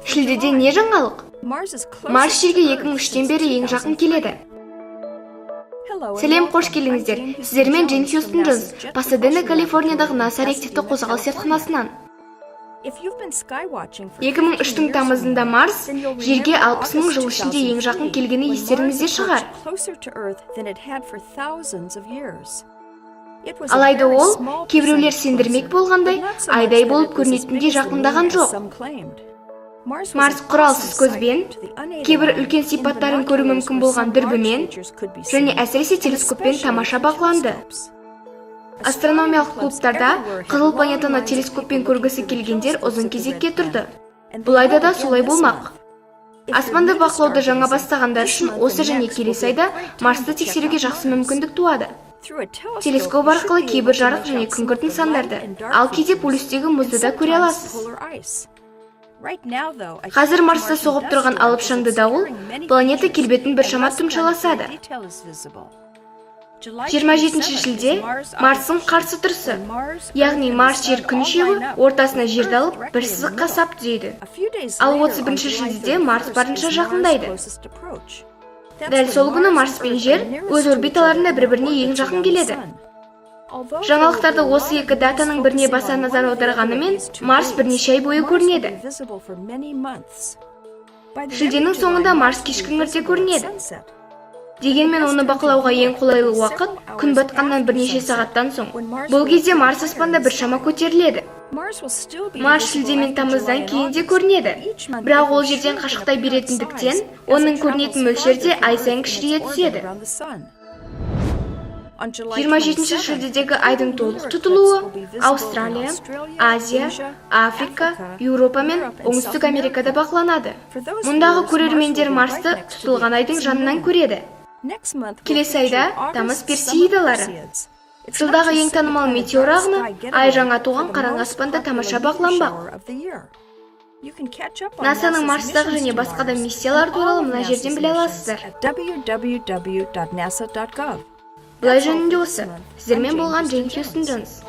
Шілдеде не жаңалық? Марс жерге 2003-тен бері ең жақын келеді. Сәлем, қош келіңіздер. Сіздермен Джейн Хьюстон Джонс, Пасадена, Калифорниядағы NASA реактивті қозғалыс зертханасынан. 2003-тің тамызында Марс жерге 60 мың жыл ішінде ең жақын келгені естеріңізде шығар. Алайда ол, кейбіреулер сендірмек болғандай, айдай болып көрінетіндей жақындаған жоқ. Марс құралсыз көзбен, кейбір үлкен сипаттарын көру мүмкін болған дүрбімен және әсіресе телескоппен тамаша бақыланды. Астрономиялық клубтарда қызыл планетаны телескоппен көргісі келгендер ұзын кезекке тұрды. Бұл айда да солай болмақ. Аспанды бақылауды жаңа бастағандар үшін осы және келесі айда Марсты тексеруге жақсы мүмкіндік туады. Телескоп арқылы кейбір жарық және күңгірт нысандарды, ал кейде полюстегі мұзды да көре аласыз. Қазір Марста соғып тұрған алып шаңды дауыл планета келбетін біршама тұмшаласады. 27 шілде Марстың қарсы тұрысы, яғни Марс жер күн үшеуі ортасына жерді алып бір сызыққа сап түзейді. Ал 31 шілдеде Марс барынша жақындайды. Дәл сол күні Марс пен жер өз орбиталарында бір-біріне ең жақын келеді. Жаңалықтарды осы екі датаның біріне баса назар аударғанымен, Марс бірнеше ай бойы көрінеді. Шілденің соңында Марс кешкі іңірде көрінеді. Дегенмен оны бақылауға ең қолайлы уақыт күн батқаннан бірнеше сағаттан соң. Бұл кезде Марс аспанда біршама көтеріледі. Марс шілде мен тамыздан кейін де көрінеді. Бірақ ол жерден қашықтай беретіндіктен, оның көрінетін мөлшерде ай сайын кішірейе түседі. 27 шілдедегі айдың толық тұтылуы Аустралия, Азия, Африка, Еуропа мен Оңтүстік Америкада бақыланады. Мұндағы көрермендер Марсты тұтылған айдың жанынан көреді. Келесі айда тамыз Персеидалары. Жылдағы ең танымал метеор ағыны ай жаңа туған қараңғы аспанда тамаша бақыланбақ. НАСАның Марстағы және басқа да миссиялар туралы мына жерден біле аласыздар. Бұлай жөнінде осы. Сіздермен болған Джейн Хьюстон Джонс.